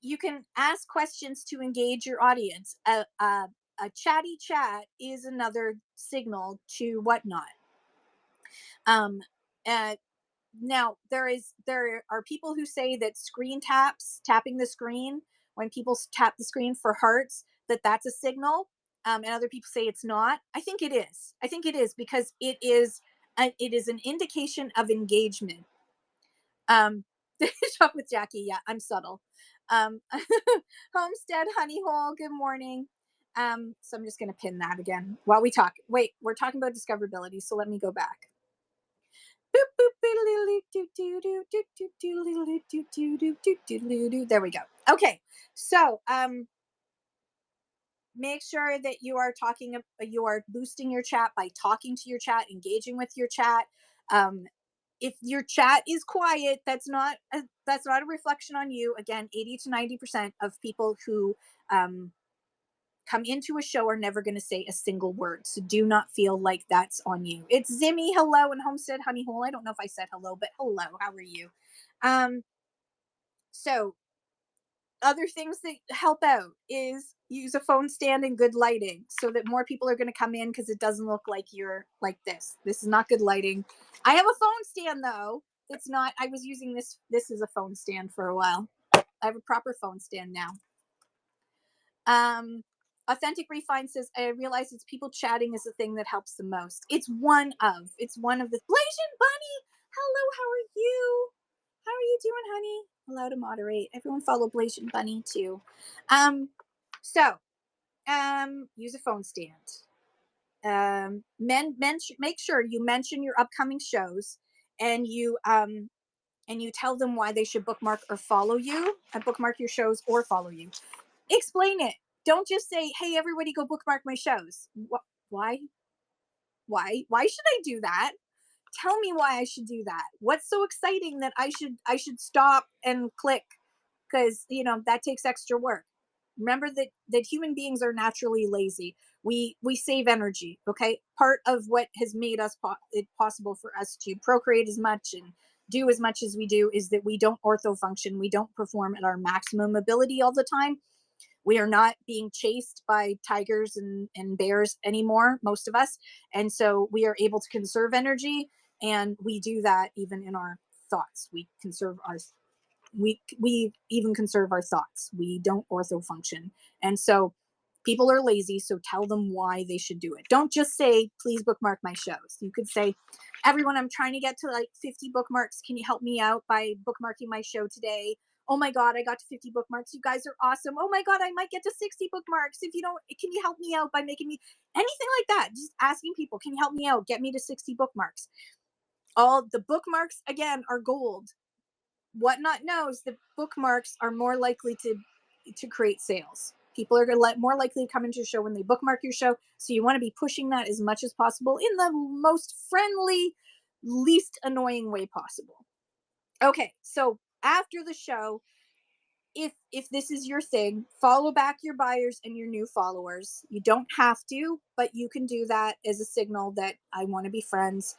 You can ask questions to engage your audience. A chatty chat is another signal to whatnot. Um, uh, Now there are people who say that tapping the screen when people tap the screen for hearts, that's a signal. And other people say it's not. I think it is. I think it is because it is an indication of engagement. Um, Shop with Jackie. Yeah, I'm subtle. Um, Homestead Honey Hole. Good morning. So I'm just gonna pin that again while we talk. Wait, we're talking about discoverability, so let me go back. There we go. Okay, so make sure that you are boosting your chat by talking to your chat, engaging with your chat. Um, if your chat is quiet, that's not a reflection on you. Again, 80 to 90% of people who um, come into a show are never going to say a single word. So do not feel like that's on you. It's Zimmy. Hello, and Homestead Honey Hole. I don't know if I said hello, but hello. How are you? Um, so other things that help out is use a phone stand and good lighting so that more people are going to come in because it doesn't look like you're like this. This is not good lighting. I have a phone stand though. It's not, I was using this is a phone stand for a while. I have a proper phone stand now. Authentic Refine says, I realize it's people chatting is the thing that helps the most. It's one of the Blasian Bunny. Hello, how are you? How are you doing, honey? Allow to moderate. Everyone follow Blasian Bunny too. Um, so use a phone stand. Make sure you mention your upcoming shows and you tell them why they should bookmark or follow you, bookmark your shows or follow you. Explain it. Don't just say, "Hey, everybody, go bookmark my shows." Why? Why should I do that? Tell me why I should do that. What's so exciting that I should stop and click? Because that takes extra work. Remember that human beings are naturally lazy. We save energy. Okay, part of what has made it possible for us to procreate as much and do as much as we do is that we don't ortho function. We don't perform at our maximum ability all the time. We are not being chased by tigers and bears anymore, most of us. And so we are able to conserve energy. And we do that even in our thoughts. We even conserve our thoughts. We don't ortho function. And so people are lazy, so tell them why they should do it. Don't just say, please bookmark my shows. You could say, everyone, I'm trying to get to like 50 bookmarks. Can you help me out by bookmarking my show today? Oh my God, I got to 50 bookmarks. You guys are awesome. Oh my God, I might get to 60 bookmarks. If you don't, can you help me out by making me anything like that? Just asking people, can you help me out? Get me to 60 bookmarks. All the bookmarks, again, are gold. Whatnot knows that bookmarks are more likely to create sales. People are more likely to come into your show when they bookmark your show. So you want to be pushing that as much as possible in the most friendly, least annoying way possible. Okay, so after the show, if this is your thing, follow back your buyers and your new followers. You don't have to, but you can do that as a signal that I want to be friends.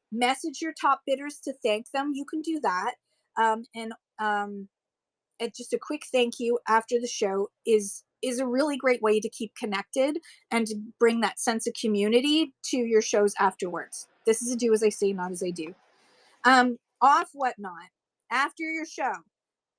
Message your top bidders to thank them. You can do that. And just a quick thank you after the show is a really great way to keep connected and to bring that sense of community to your shows afterwards. This is a do as I say, not as I do. Off Whatnot, after your show,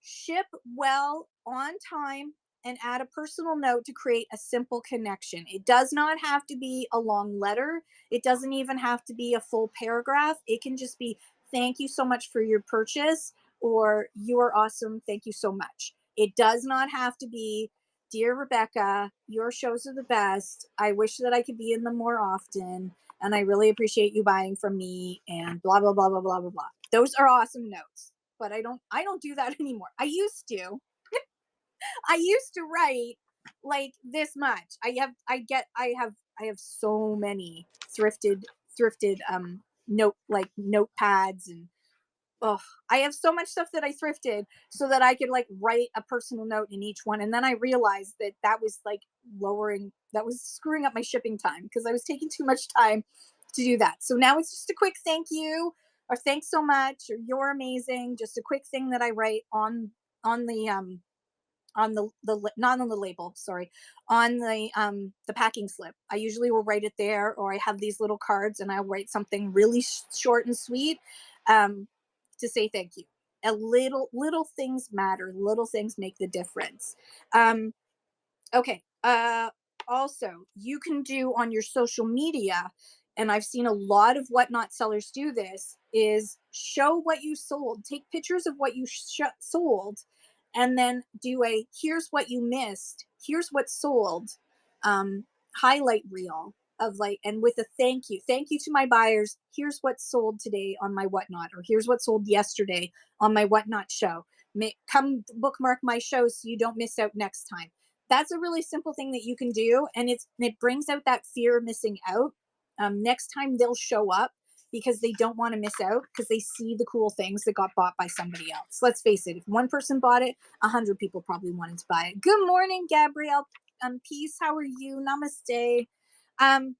ship well on time and add a personal note to create a simple connection. It does not have to be a long letter. It doesn't even have to be a full paragraph. It can just be, thank you so much for your purchase, or you are awesome. Thank you so much. It does not have to be, dear Rebecca, your shows are the best. I wish that I could be in them more often. And I really appreciate you buying from me and blah, blah, blah, blah, blah, blah, blah. Those are awesome notes, but I don't do that anymore. I used to write like this much. I have so many thrifted notepads, and oh, I have so much stuff that I thrifted so that I could like write a personal note in each one. And then I realized that was like that was screwing up my shipping time because I was taking too much time to do that. So now it's just a quick thank you. or thanks so much, or you're amazing. Just a quick thing that I write on the not on the label, sorry, on the packing slip. I usually will write it there, or I have these little cards and I'll write something really short and sweet, um to say thank you. A little things matter, little things make the difference. um Okay. Also, you can do on your social media, and I've seen a lot of whatnot sellers do this, is show what you sold. Take pictures of what you sold, and then do a here's what you missed, here's what sold, um, highlight reel of like, and with a thank you to my buyers. Here's what sold today on my whatnot, or here's what sold yesterday on my whatnot show. Come bookmark my show so you don't miss out next time. That's a really simple thing that you can do, and it brings out that fear of missing out. Next time they'll show up because they don't want to miss out, because they see the cool things that got bought by somebody else. Let's face it, if one person bought it, 100 people probably wanted to buy it. Good morning, Gabrielle. Peace, how are you? Namaste. um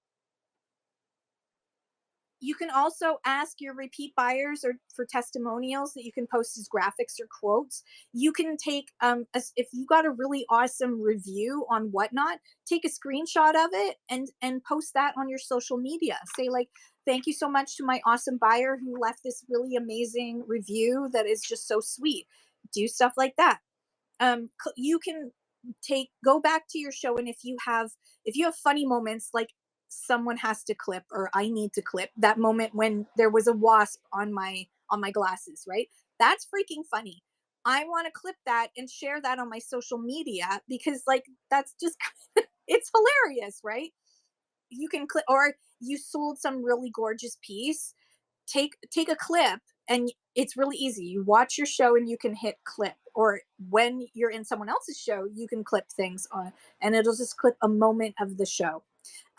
you can also ask your repeat buyers or for testimonials that you can post as graphics or quotes. You can take, if you got a really awesome review on whatnot, take a screenshot of it and post that on your social media. Say like, thank you so much to my awesome buyer who left this really amazing review that is just so sweet. Do stuff like that. You can go back to your show, and if you have funny moments, like someone has to clip, or I need to clip that moment when there was a wasp on my glasses, right? That's freaking funny. I want to clip that and share that on my social media, because like that's just it's hilarious, right? You can clip, or you sold some really gorgeous piece. Take a clip, and it's really easy. You watch your show and you can hit clip, or when you're in someone else's show you can clip things on, and it'll just clip a moment of the show.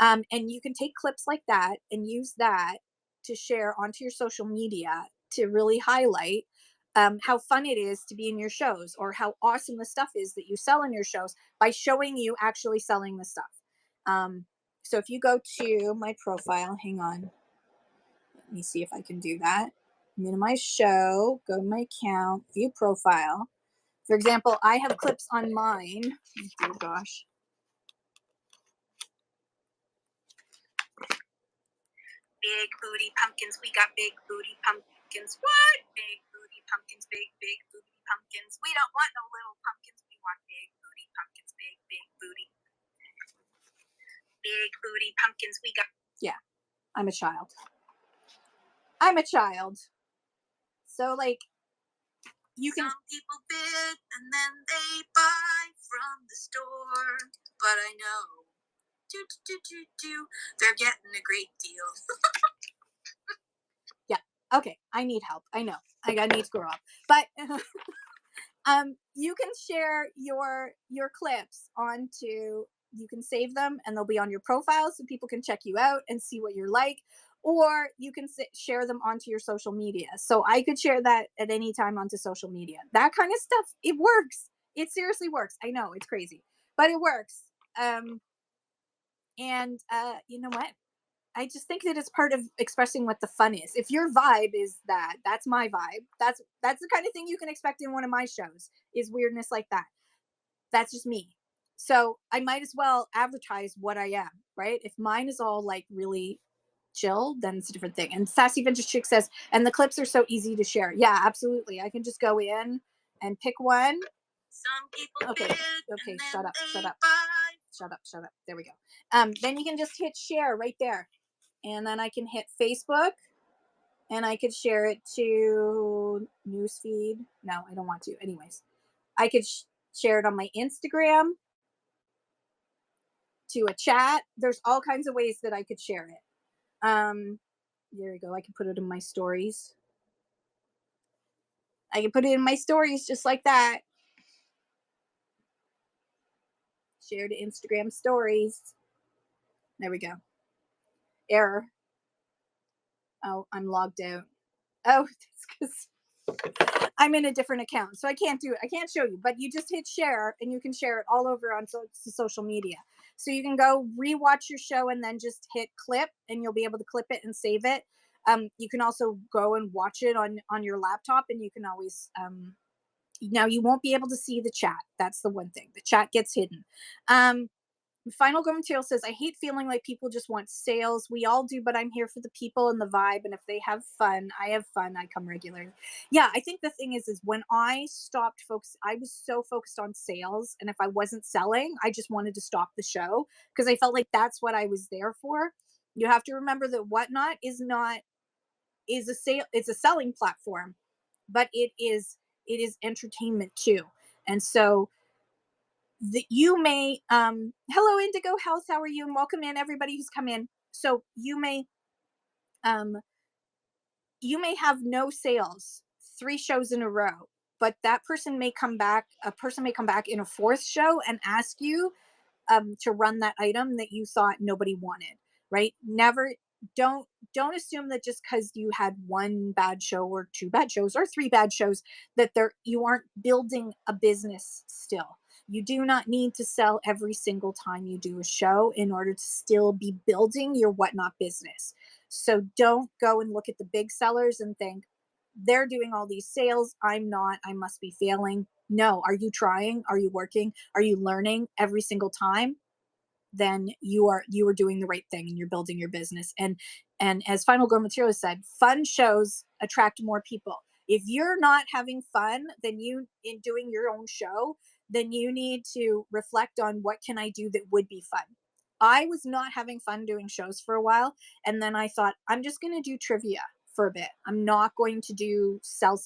And you can take clips like that and use that to share onto your social media to really highlight how fun it is to be in your shows, or how awesome the stuff is that you sell in your shows, by showing you actually selling the stuff. So if you go to my profile, hang on, let me see if I can do that. Minimize show, go to my account, view profile. For example, I have clips on mine. Oh gosh. Big booty pumpkins. We got big booty pumpkins. What? Big booty pumpkins. Big booty pumpkins. We don't want no little pumpkins. We want big booty pumpkins. Big booty. Big booty pumpkins. We got. Yeah, I'm a child. I'm a child. So like, you can. Some people bid and then they buy from the store, but I know they're getting a great deal. Yeah. Okay. I need help. I know. I need to grow up, but you can share your clips onto. You can save them and they'll be on your profile so people can check you out and see what you're like, or you can share them onto your social media. So I could share that at any time onto social media. That kind of stuff, it works. It seriously works. I know it's crazy, but it works. And you know what? I just think that it's part of expressing what the fun is. If your vibe is that, that's my vibe. That's the kind of thing you can expect in one of my shows, is weirdness like that. That's just me. So I might as well advertise what I am, right? If mine is all like really chill, then it's a different thing. And Sassy Vintage Chick says, and the clips are so easy to share. Yeah, absolutely. I can just go in and pick one. Some people okay, shut up. Shut up. There we go. Then you can just hit share right there. And then I can hit Facebook, and I could share it to newsfeed. No, I don't want to. Anyways, I could share it on my Instagram, to a chat. There's all kinds of ways that I could share it. There we go. I can put it in my stories. I can put it in my stories just like that. Share to Instagram stories. There we go. Error. Oh, I'm logged out. Oh, it's because I'm in a different account, so I can't do it. I can't show you, but you just hit share and you can share it all over on social media. So you can go rewatch your show and then just hit clip, and you'll be able to clip it and save it. You can also go and watch it on your laptop, and you can always now you won't be able to see the chat. That's the one thing. The chat gets hidden. Um, Final Go Material says, I hate feeling like people just want sales. We all do, but I'm here for the people and the vibe. And if they have fun, I have fun. I come regularly. Yeah, I think the thing is when I stopped I was so focused on sales. And if I wasn't selling, I just wanted to stop the show because I felt like that's what I was there for. You have to remember that Whatnot is a sale, it's a selling platform, but it is entertainment too. And so you may hello Indigo Health, how are you, and welcome in everybody who's come in. So um you may have no sales 3 shows in a row, but that person may come back, a person may come back in a fourth show and ask you to run that item that you thought nobody wanted, right? Never, don't don't assume that just because you had one bad show or two bad shows or three bad shows that you aren't building a business still. You do not need to sell every single time you do a show in order to still be building your Whatnot business. So don't go and look at the big sellers and think they're doing all these sales, I'm not, I must be failing. No, are you trying? Are you working? Are you learning every single time? Then you are doing the right thing and you're building your business. And as Final Girl Materials said, fun shows attract more people. If you're not having fun, then you in doing your own show, then you need to reflect on what can I do that would be fun. I was not having fun doing shows for a while, and then I thought I'm just going to do trivia for a bit. I'm not going to do sell.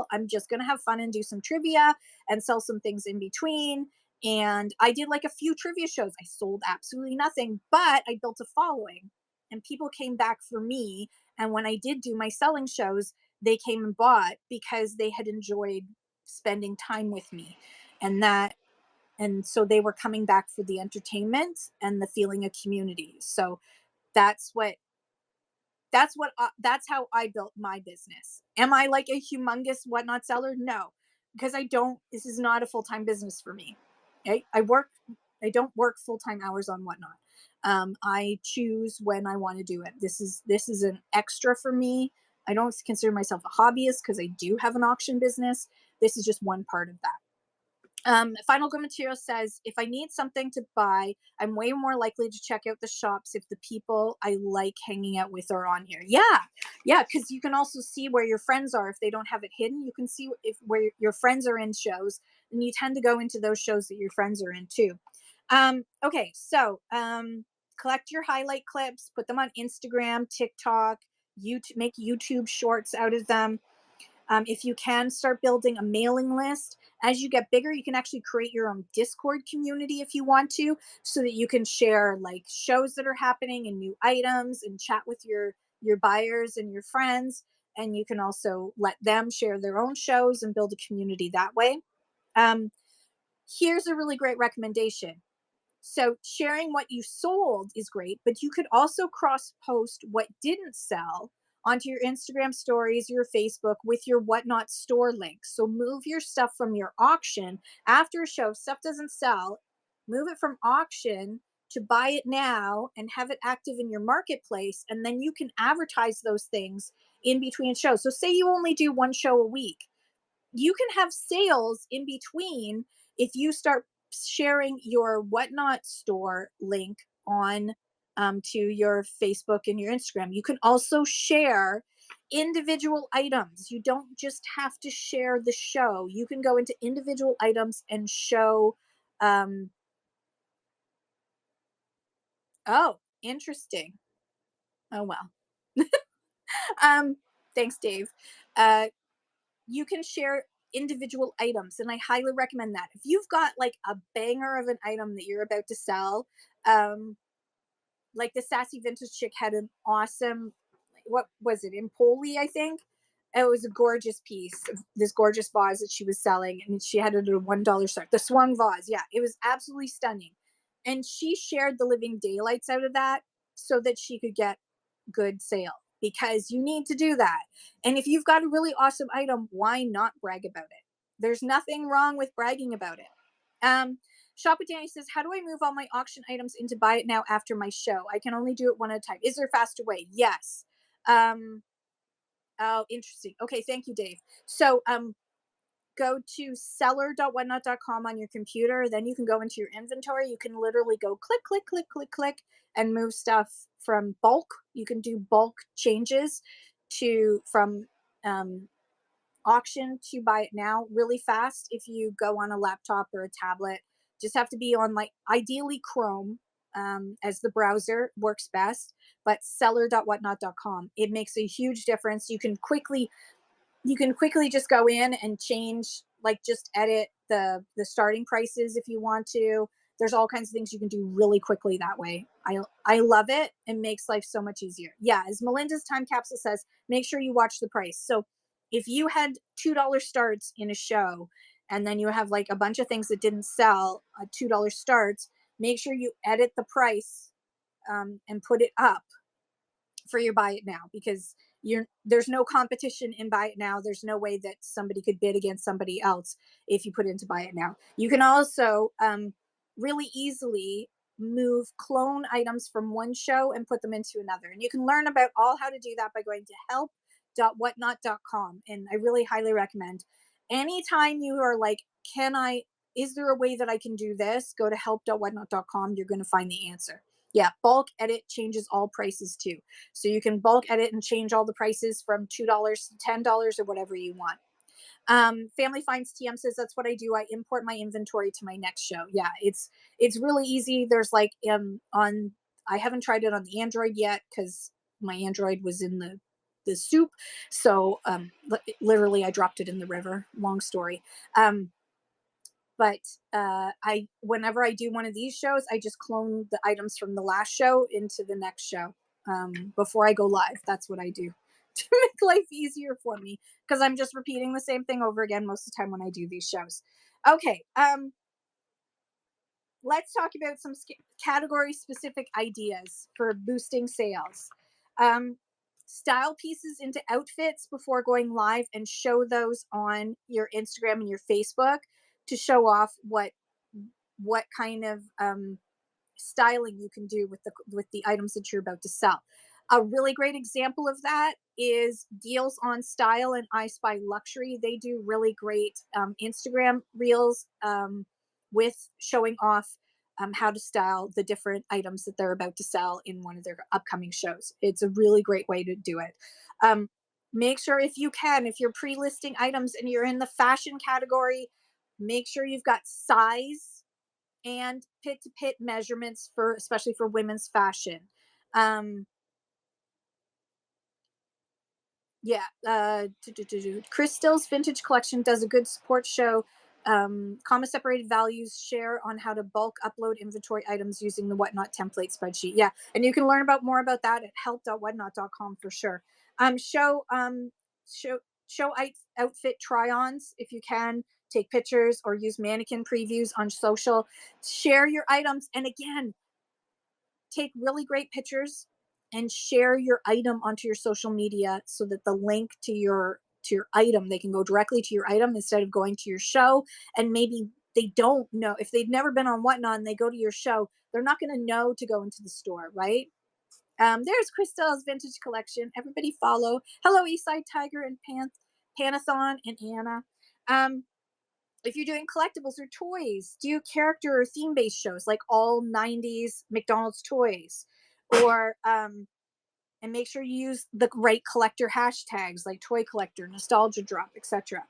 I'm just going to have fun and do some trivia and sell some things in between. And I did like a few trivia shows. I sold absolutely nothing, but I built a following and people came back for me. And when I did do my selling shows, they came and bought because they had enjoyed spending time with me. And that, and so they were coming back for the entertainment and the feeling of community. So that's what that's how I built my business. Am I like a humongous Whatnot seller? No, because I don't. This is not a full time business for me. Okay? I don't work full time hours on Whatnot. I choose when I want to do it. This is an extra for me. I don't consider myself a hobbyist because I do have an auction business. This is just one part of that. Final Go Material says, if I need something to buy, I'm way more likely to check out the shops if the people I like hanging out with are on here. Yeah, because you can also see where your friends are. If they don't have it hidden, you can see if where your friends are in shows, and you tend to go into those shows that your friends are in too. Okay, so collect your highlight clips, put them on Instagram, TikTok, YouTube, make YouTube shorts out of them. If you can, start building a mailing list. As you get bigger, you can actually create your own Discord community if you want to, so that you can share like shows that are happening and new items and chat with your buyers and your friends. And you can also let them share their own shows and build a community that way. Um, Here's a really great recommendation. So sharing what you sold is great, but you could also cross post what didn't sell onto your Instagram stories, your Facebook with your Whatnot store links. So move your stuff from your auction after a show. If stuff doesn't sell, move it from auction to buy it now and have it active in your marketplace. And then you can advertise those things in between shows. So say you only do one show a week, you can have sales in between if you start sharing your Whatnot store link on to your Facebook and your Instagram. You can also share individual items. You don't just have to share the show. You can go into individual items and show. Um, oh, interesting. Oh well. um, Thanks, Dave. Uh, you can share individual items, and I highly recommend that. If you've got like a banger of an item that you're about to sell, um like the Sassy Vintage Chick had an awesome, what was it, Empoli, I think. It was a gorgeous piece, this gorgeous vase that she was selling, and she had it at a $1 store, the swung vase. Yeah, it was absolutely stunning, and she shared the living daylights out of that so that she could get good sale, because you need to do that. And if you've got a really awesome item, why not brag about it? There's nothing wrong with bragging about it. Shop with Danny says, how do I move all my auction items into buy it now after my show? I can only do it one at a time. Is there a faster way? Yes. Oh, interesting. Okay, thank you, Dave. So go to seller.whatnot.com on your computer. Then you can go into your inventory. You can literally go click, click, click, click, click, and move stuff from bulk. You can do bulk changes to from um, auction to buy it now really fast if you go on a laptop or a tablet. Just have to be on, like, ideally Chrome, as the browser works best, but seller.whatnot.com. It makes a huge difference. You can quickly just go in and change, like, just edit the starting prices if you want to. There's all kinds of things you can do really quickly that way. I love it. It makes life so much easier. Yeah, as Melinda's time capsule says, make sure you watch the price. So if you had $2 starts in a show, and then you have like a bunch of things that didn't sell $2 starts, make sure you edit the price, and put it up for your buy it now, because there's no competition in buy it now. There's no way that somebody could bid against somebody else if you put into buy it now. You can also really easily move clone items from one show and put them into another, and you can learn about all how to do that by going to help.whatnot.com. And I really highly recommend, anytime you are like, can I is there a way that I can do this, go to help.whatnot.com. You're going to find the answer. Yeah, bulk edit changes all prices too. So you can bulk edit and change all the prices from $2 to $10 or whatever you want. Family Finds TM says that's what I do. I import my inventory to my next show. Yeah, it's really easy. There's like on I haven't tried it on the Android yet because my Android was in the soup. So literally I dropped it in the river. Long story. But I whenever I do one of these shows, I just clone the items from the last show into the next show before I go live. That's what I do to make life easier for me, because I'm just repeating the same thing over again most of the time when I do these shows. Okay, let's talk about some category specific ideas for boosting sales. Um, Style pieces into outfits before going live and show those on your Instagram and your Facebook to show off what kind of styling you can do with the items that you're about to sell. A really great example of that is Deals on Style and I Spy Luxury. They do really great Instagram reels with showing off how to style the different items that they're about to sell in one of their upcoming shows. It's a really great way to do it. Um, Make sure, if you can, if you're pre-listing items and you're in the fashion category, make sure you've got size and pit to pit measurements for, especially for women's fashion. Um, yeah, Chris Still's Vintage Collection does a good support show. Comma separated values share on how to bulk upload inventory items using the Whatnot template spreadsheet. Yeah, and you can learn about more about that at help.whatnot.com for sure. Show show show outfit try-ons if you can. Take pictures or use mannequin previews on social. Share your items, and again, take really great pictures and share your item onto your social media so that the link to your item, they can go directly to your item instead of going to your show. And maybe they don't know, if they've never been on Whatnot and they go to your show, they're not going to know to go into the store, right? There's Crystal's Vintage Collection. Everybody follow. Hello, Eastside Tiger and Panathon and Anna. If you're doing collectibles or toys, do character or theme based shows like all 90s McDonald's toys, or and make sure you use the right collector hashtags like toy collector, nostalgia drop, etc.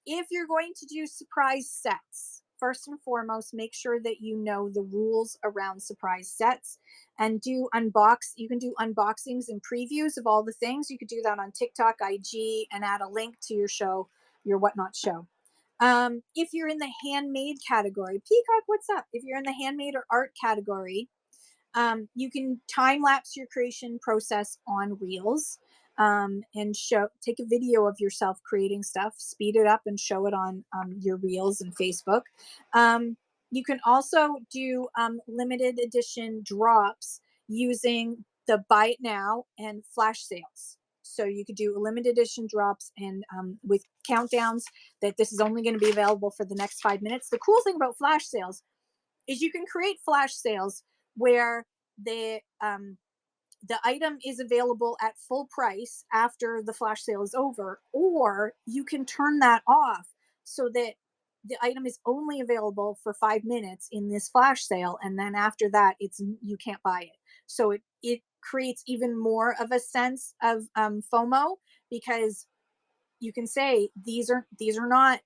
If you're going to do surprise sets, first and foremost, make sure that you know the rules around surprise sets, and you can do unboxings and previews of all the things. You could do that on TikTok, IG, and add a link to your show, your Whatnot show. If you're in the handmade category, Peacock, what's up? If you're in the handmade or art category, you can time lapse your creation process on Reels, and take a video of yourself creating stuff, speed it up, and show it on your Reels and Facebook. You can also do limited edition drops using the Buy It Now and flash sales. So you could do limited edition drops and with countdowns that this is only going to be available for the next 5 minutes. The cool thing about flash sales is you can create flash sales where the item is available at full price after the flash sale is over, or you can turn that off so that the item is only available for 5 minutes in this flash sale, and then after that, it's you can't buy it. So it creates even more of a sense of FOMO, because you can say these are not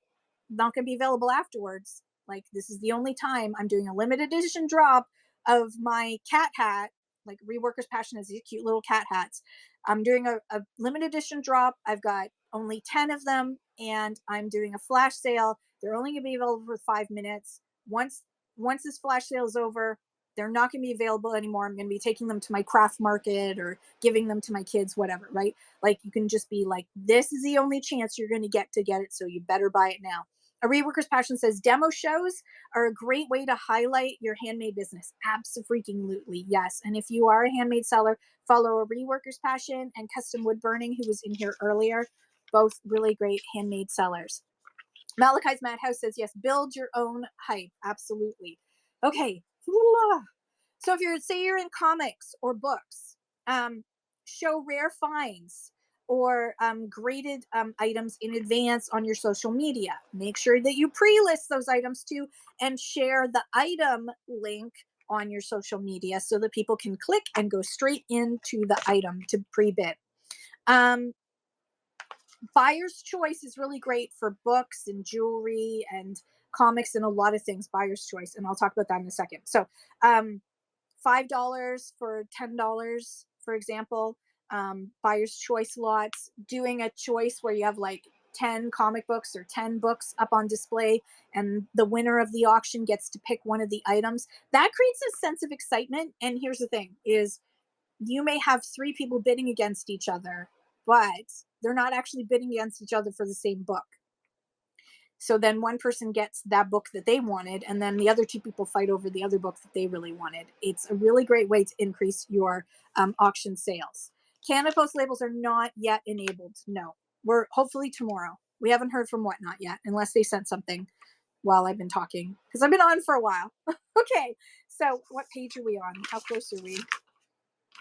going to be available afterwards. Like, this is the only time I'm doing a limited edition drop of my cat hat. Like, Reworkers Passion has these cute little cat hats. I'm doing a limited edition drop. I've got only 10 of them, and I'm doing a flash sale. They're only going to be available for 5 minutes. Once this flash sale is over, they're not going to be available anymore. I'm going to be taking them to my craft market or giving them to my kids, whatever, right? Like, you can just be like, this is the only chance you're going to get it, so you better buy it now. A Reworker's Passion says demo shows are a great way to highlight your handmade business. Absolutely, yes. And if you are a handmade seller, follow a Reworker's Passion and Custom Wood Burning, who was in here earlier. Both really great handmade sellers. Malachi's Madhouse says yes, build your own hype. Absolutely. Okay. So if you're in comics or books, show rare finds or graded items in advance on your social media. Make sure that you pre-list those items too, and share the item link on your social media so that people can click and go straight into the item to pre-bid. Buyer's choice is really great for books and jewelry and comics and a lot of things. Buyer's choice, and I'll talk about that in a second. So $5 for $10, for example. Buyer's choice lots, doing a choice where you have like 10 comic books or 10 books up on display, and the winner of the auction gets to pick one of the items. That creates a sense of excitement. And here's the thing is, you may have 3 people bidding against each other, but they're not actually bidding against each other for the same book. So then one person gets that book that they wanted, and then the other 2 people fight over the other book that they really wanted. It's a really great way to increase your auction sales. Canada Post labels are not yet enabled. No, we're hopefully tomorrow. We haven't heard from Whatnot yet, unless they sent something while I've been talking, because I've been on for a while. Okay, so what page are we on? How close are we?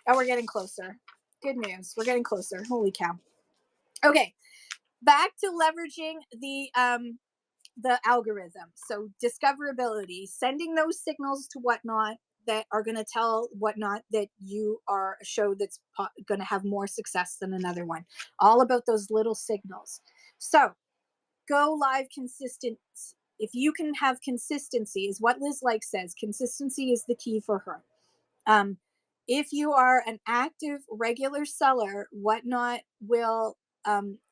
Oh, we're getting closer. Good news. We're getting closer. Holy cow. Okay, back to leveraging the algorithm. So discoverability, sending those signals to Whatnot that are going to tell Whatnot that you are a show that's going to have more success than another one. All about those little signals. So go live consistent. If you can have consistency, is what Liz Like says. Consistency is the key for her. If you are an active, regular seller, Whatnot will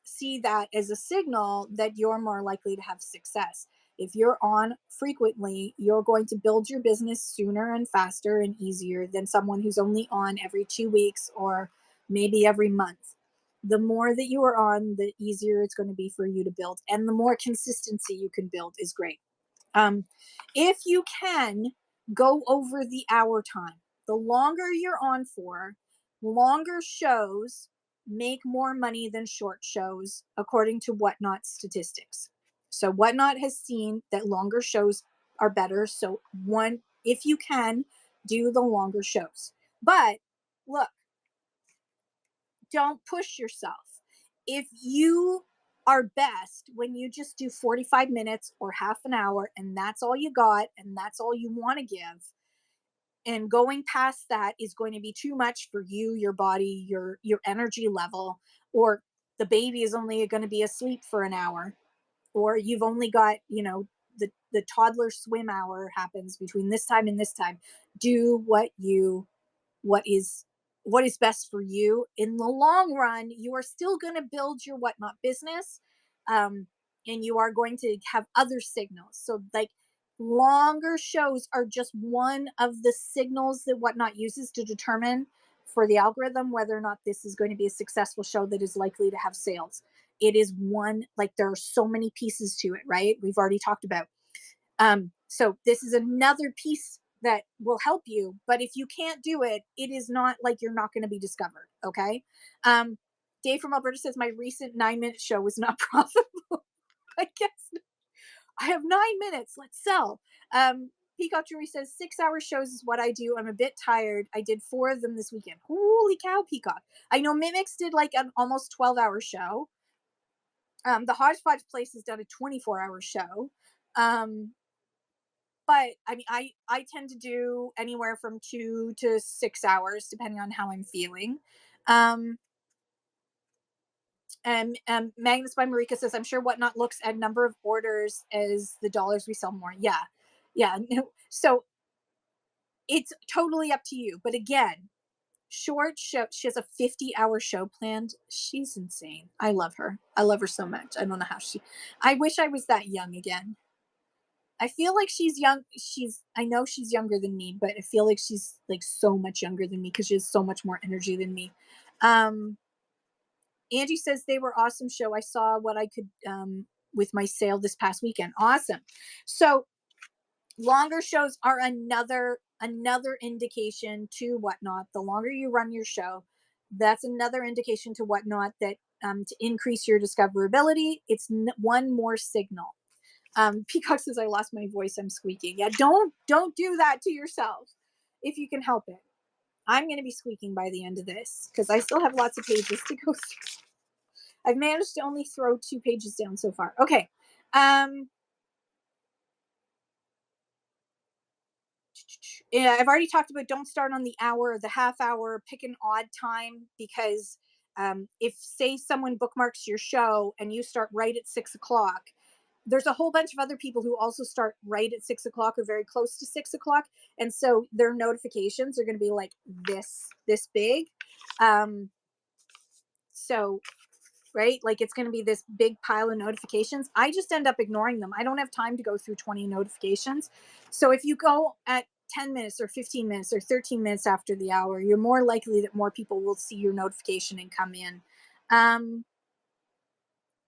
see that as a signal that you're more likely to have success. If you're on frequently, you're going to build your business sooner and faster and easier than someone who's only on every 2 weeks or maybe every month. The more that you are on, the easier it's going to be for you to build, and the more consistency you can build is great. If you can go over the hour time, the longer you're on for, longer shows make more money than short shows, according to Whatnot statistics. So Whatnot has seen that longer shows are better. So if you can, do the longer shows. But look, don't push yourself. If you are best when you just do 45 minutes or half an hour, and that's all you got, and that's all you want to give, and going past that is going to be too much for you, your body, your energy level, or the baby is only going to be asleep for an hour, or you've only got, the toddler swim hour happens between this time and this time. Do what is best for you. In the long run, you are still going to build your Whatnot business, and you are going to have other signals. So like, longer shows are just one of the signals that Whatnot uses to determine for the algorithm whether or not this is going to be a successful show that is likely to have sales. It is one, like, there are so many pieces to it, right? We've already talked about. So this is another piece that will help you, but if you can't do it, it is not like you're not going to be discovered. Okay. Dave from Alberta says my recent 9-minute show was not profitable. I guess I have 9 minutes. Let's sell. Peacock Jewelry says 6 hour shows is what I do. I'm a bit tired. I did 4 of them this weekend. Holy cow, Peacock. I know Mimics did like an almost 12-hour show. The Hodgepodge place has done a 24-hour show. Um, but I mean, I tend to do anywhere from 2 to 6 hours, depending on how I'm feeling. Um, and Magnus by Marika says, I'm sure Whatnot looks at number of orders as the dollars we sell more. Yeah. Yeah. No, so it's totally up to you. But again, short show. She has a 50-hour show planned. She's insane. I love her. I love her so much. I don't know how I wish I was that young again. I feel like she's young. I know she's younger than me, but I feel like she's like so much younger than me because she has so much more energy than me. Um, Angie says they were awesome show. I saw what I could with my sale this past weekend. Awesome. So longer shows are another indication to Whatnot. The longer you run your show, that's another indication to Whatnot that to increase your discoverability. It's one more signal. Peacock says I lost my voice. I'm squeaking. Yeah, don't do that to yourself if you can help it. I'm going to be squeaking by the end of this because I still have lots of pages to go through. I've managed to only throw 2 pages down so far. Okay. Yeah, I've already talked about don't start on the hour or the half hour. Pick an odd time because if, say, someone bookmarks your show and you start right at 6 o'clock, there's a whole bunch of other people who also start right at 6 o'clock or very close to 6 o'clock, and so their notifications are going to be like this big. So right, like it's going to be this big pile of notifications. I just end up ignoring them. I don't have time to go through 20 notifications. So if you go at 10 minutes or 15 minutes or 13 minutes after the hour, you're more likely that more people will see your notification and come in.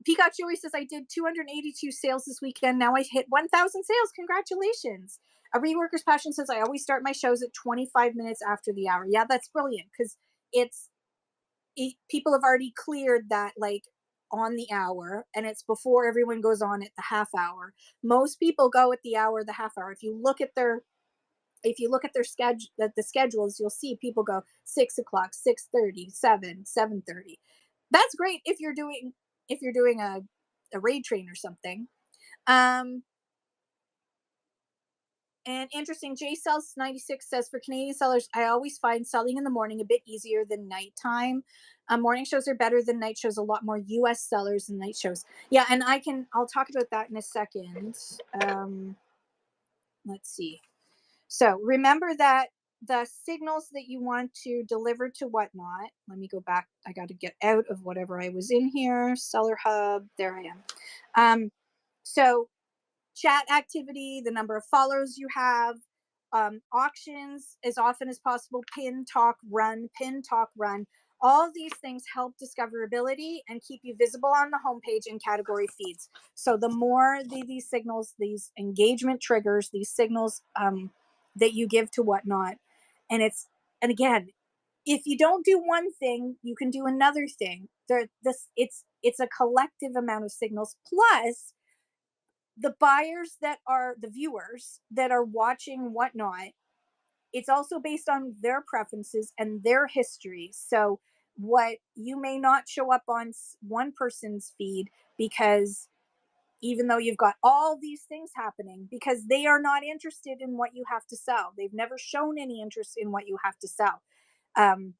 Peacock Jewelry says, I did 282 sales this weekend. Now I hit 1,000 sales. Congratulations. A Reworker's Passion says, I always start my shows at 25 minutes after the hour. Yeah, that's brilliant because people have already cleared that like on the hour, and it's before everyone goes on at the half hour. Most people go at the hour, the half hour. If you look at their schedule, the schedules, you'll see people go 6 o'clock, 6:30, 7:30. That's great if you're doing a raid train or something. Um, and interesting, J Cells 96 says for Canadian sellers, I always find selling in the morning a bit easier than nighttime. Morning shows are better than night shows. A lot more US sellers than night shows. Yeah, and I'll talk about that in a second. Let's see. So remember that the signals that you want to deliver to Whatnot, let me go back. I got to get out of whatever I was in here. Seller Hub, there I am. So chat activity, the number of follows you have, auctions as often as possible, pin, talk, run. All of these things help discoverability and keep you visible on the homepage and category feeds. So the more these signals, these engagement triggers, these signals that you give to Whatnot, and again, if you don't do one thing, you can do another thing. It's a collective amount of signals plus the buyers that are the viewers that are watching Whatnot. It's also based on their preferences and their history. So what you may not show up on one person's feed because even though you've got all these things happening, because they are not interested in what you have to sell, they've never shown any interest in what you have to sell. um,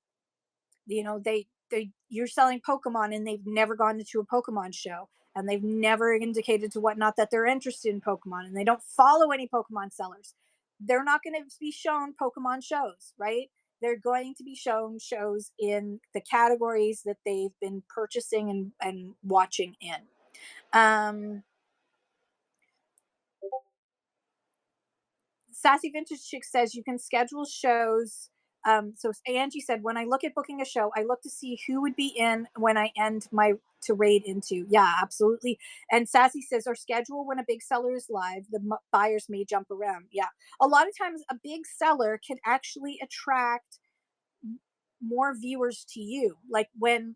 you're selling Pokemon and they've never gone into a Pokemon show, and they've never indicated to Whatnot that they're interested in Pokemon, and they don't follow any Pokemon sellers. They're not going to be shown Pokemon shows, right? They're going to be shown shows in the categories that they've been purchasing and watching in. Sassy Vintage Chick says you can schedule shows. So Angie said, when I look at booking a show, I look to see who would be in when I end my to raid into. Yeah, absolutely. And Sassy says, or schedule when a big seller is live, the buyers may jump around. Yeah, a lot of times a big seller can actually attract more viewers to you. Like when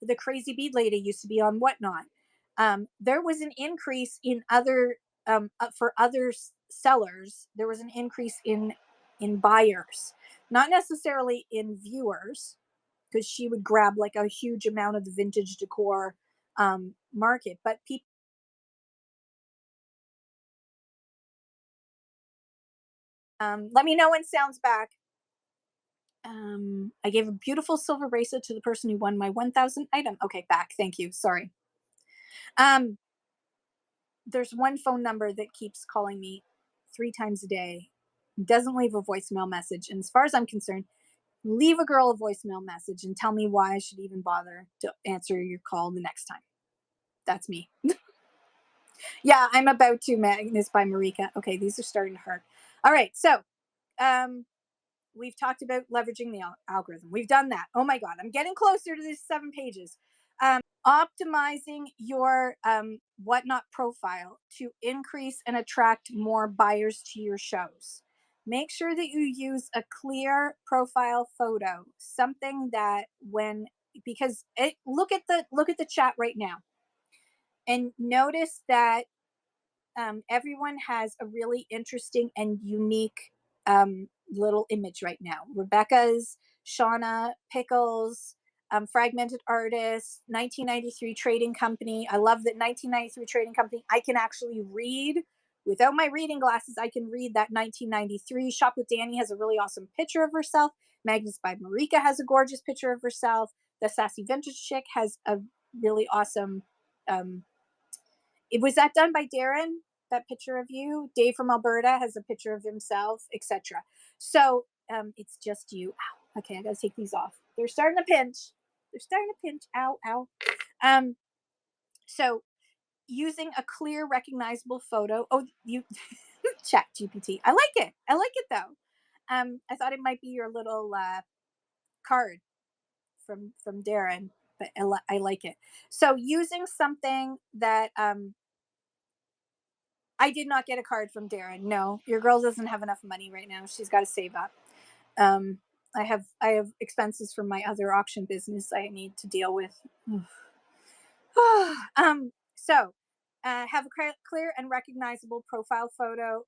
the Crazy Bead Lady used to be on Whatnot, there was an increase in other for others sellers, there was an increase in buyers, not necessarily in viewers, because she would grab like a huge amount of the vintage decor market, but people. Let me know when sounds back. I gave a beautiful silver bracelet to the person who won my 1,000 item. Okay, back. Thank you. Sorry. Um, there's one phone number that keeps calling me 3 times a day, doesn't leave a voicemail message. And as far as I'm concerned, leave a girl a voicemail message and tell me why I should even bother to answer your call the next time. That's me. Yeah, I'm about to. Magnus by Marika. Okay, these are starting to hurt. All right, so um, we've talked about leveraging the algorithm. We've done that. Oh my God, I'm getting closer to these 7 pages. Optimizing your whatnot profile to increase and attract more buyers to your shows. Make sure that you use a clear profile photo, something that when because look at the chat right now and notice that everyone has a really interesting and unique little image right now. Rebecca's, Shauna, Pickles, Fragmented Artists, 1993 Trading Company. I love that 1993 Trading Company. I can actually read without my reading glasses. I can read that 1993. Shop with Danny has a really awesome picture of herself. Magnus by Marika has a gorgeous picture of herself. The Sassy Vintage Chick has a really awesome was that done by Darren? That picture of you? Dave from Alberta has a picture of himself, etc. So it's just you. Ow. Okay, I gotta take these off. They're starting to pinch. They're starting to pinch. Ow, ow. Um, so using a clear, recognizable photo. Oh, you chat GPT. I like it. I like it though. I thought it might be your little card from Darren, but I like it. So using something that I did not get a card from Darren. No, your girl doesn't have enough money right now. She's got to save up. Um, I have expenses from my other auction business I need to deal with. So have a clear and recognizable profile photo.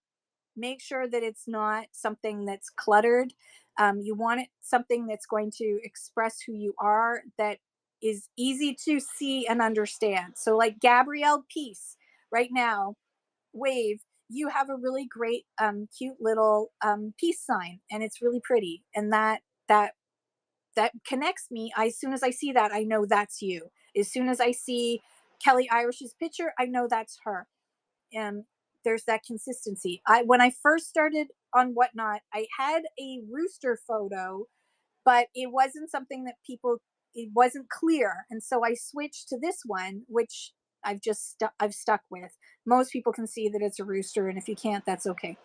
Make sure that it's not something that's cluttered. You want it something that's going to express who you are, that is easy to see and understand. So, like Gabrielle Peace, right now, wave, you have a really great cute little peace sign, and it's really pretty, and that connects me. As soon as I see that, I know that's you. As soon as I see Kelly Irish's picture, I know that's her. And there's that consistency. I When I first started on Whatnot, I had a rooster photo, but it wasn't something that it wasn't clear, and so I switched to this one, which I've stuck with. Most people can see that it's a rooster, and if you can't, that's okay.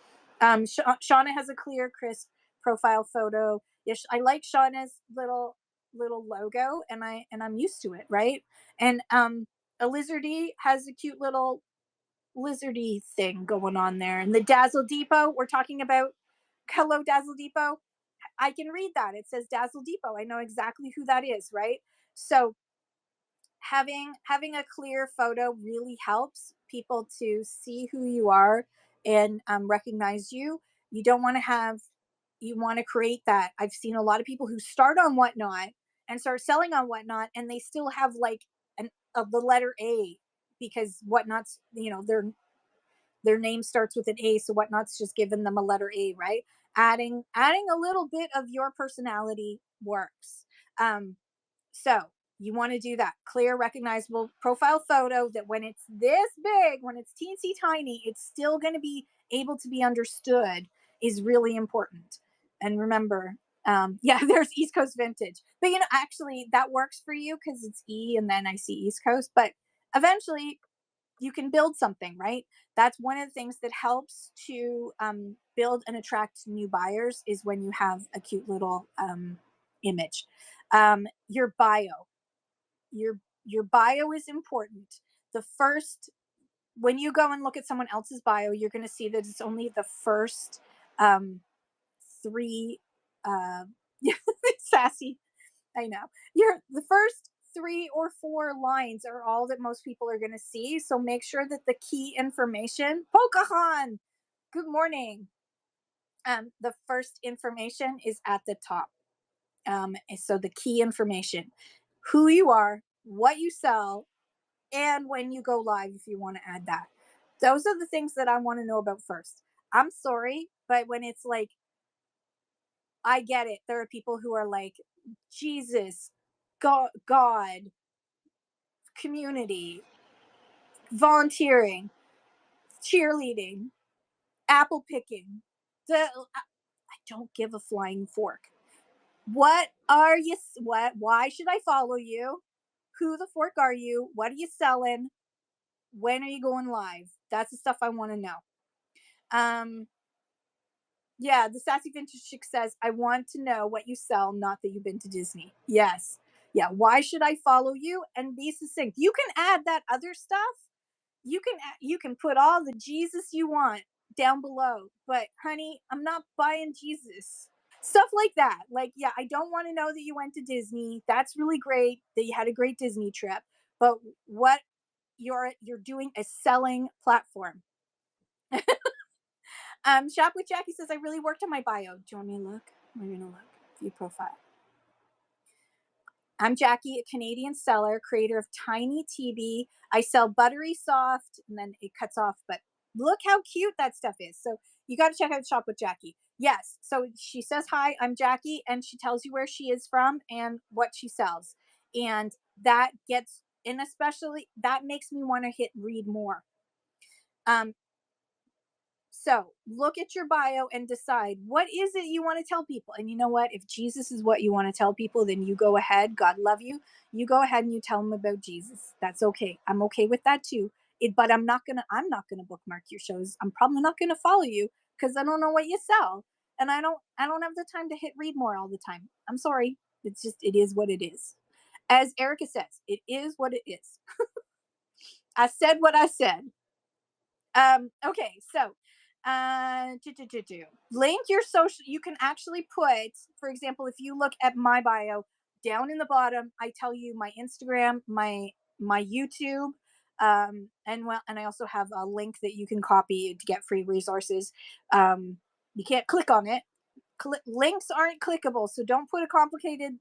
Shauna has a clear, crisp profile photo. Yes, I like Shauna's little logo, and I'm used to it, right? And a lizardy has a cute little lizardy thing going on there, and the Dazzle Depot we're talking about. Hello, Dazzle Depot. I can read that. It says Dazzle Depot. I know exactly who that is, right? So having a clear photo really helps people to see who you are and recognize you. You don't want to have You want to create that. I've seen a lot of people who start on Whatnot and start selling on Whatnot, and they still have like the letter A, because Whatnot's, their name starts with an A, so Whatnot's just given them a letter A, right? Adding a little bit of your personality works. Um, so you want to do that clear, recognizable profile photo that when it's this big, when it's teensy tiny, it's still going to be able to be understood, is really important. And remember, yeah, there's East Coast Vintage, but actually that works for you because it's E and then I see East Coast, but eventually you can build something, right? That's one of the things that helps to build and attract new buyers, is when you have a cute little image. Your bio, your bio is important. The first When you go and look at someone else's bio, you're going to see that it's only the first um, three. Uh, sassy, I know. The first 3 or 4 lines are all that most people are going to see. So make sure that the key information, Pocahontas. Good morning. The first information is at the top. So the key information, who you are, what you sell, and when you go live, if you want to add that. Those are the things that I want to know about first. I'm sorry, but when it's like, I get it. There are people who are like, Jesus, God, community, volunteering, cheerleading, apple picking. I don't give a flying fork. What are you? What? Why should I follow you? Who the fork are you? What are you selling? When are you going live? That's the stuff I want to know. Um, yeah, the sassy vintage chick says, "I want to know what you sell, not that you've been to Disney." Yes, yeah. Why should I follow you? And be succinct. You can add that other stuff. You can put all the Jesus you want down below. But honey, I'm not buying Jesus. Stuff like that. Like, yeah, I don't want to know that you went to Disney. That's really great that you had a great Disney trip. But what you're doing a selling platform. Shop with Jackie says I really worked on my bio. Do you want me to look? We're gonna look. View profile. I'm Jackie, a Canadian seller, creator of Tiny TB. I sell buttery soft, and then it cuts off, but look how cute that stuff is. So you got to check out Shop with Jackie. Yes. So she says, "Hi, I'm Jackie," and she tells you where she is from and what she sells. And that gets, and especially that makes me want to hit read more. Um, So look at your bio and decide what is it you want to tell people. And you know what? If Jesus is what you want to tell people, then you go ahead. God love you. You go ahead and you tell them about Jesus. That's okay. I'm okay with that too. But I'm not gonna bookmark your shows. I'm probably not gonna follow you because I don't know what you sell. And I don't have the time to hit read more all the time. I'm sorry. It is what it is. As Erica says, it is what it is. I said what I said. Okay, so link your social. You can actually put, for example, if you look at my bio down in the bottom, I tell you my Instagram, my YouTube, and I also have a link that you can copy to get free resources. You can't click on it. Links aren't clickable, so don't put a complicated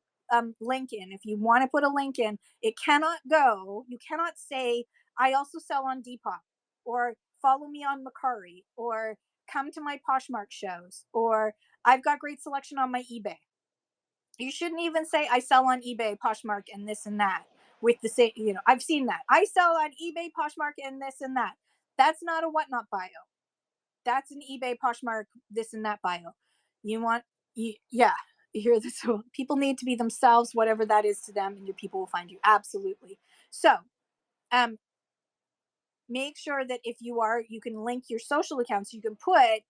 link in. If you want to put a link in, it cannot go. You cannot say, "I also sell on Depop," or "Follow me on Macari," or "Come to my Poshmark shows," or "I've got great selection on my eBay." You shouldn't even say, "I sell on eBay, Poshmark, and this and that." With the same, I've seen that. "I sell on eBay, Poshmark, and this and that." That's not a whatnot bio. That's an eBay, Poshmark, this and that bio. You want, yeah, you hear this. So people need to be themselves, whatever that is to them, and your people will find you. Absolutely. So, um, make sure that if you can link your social accounts. You can put,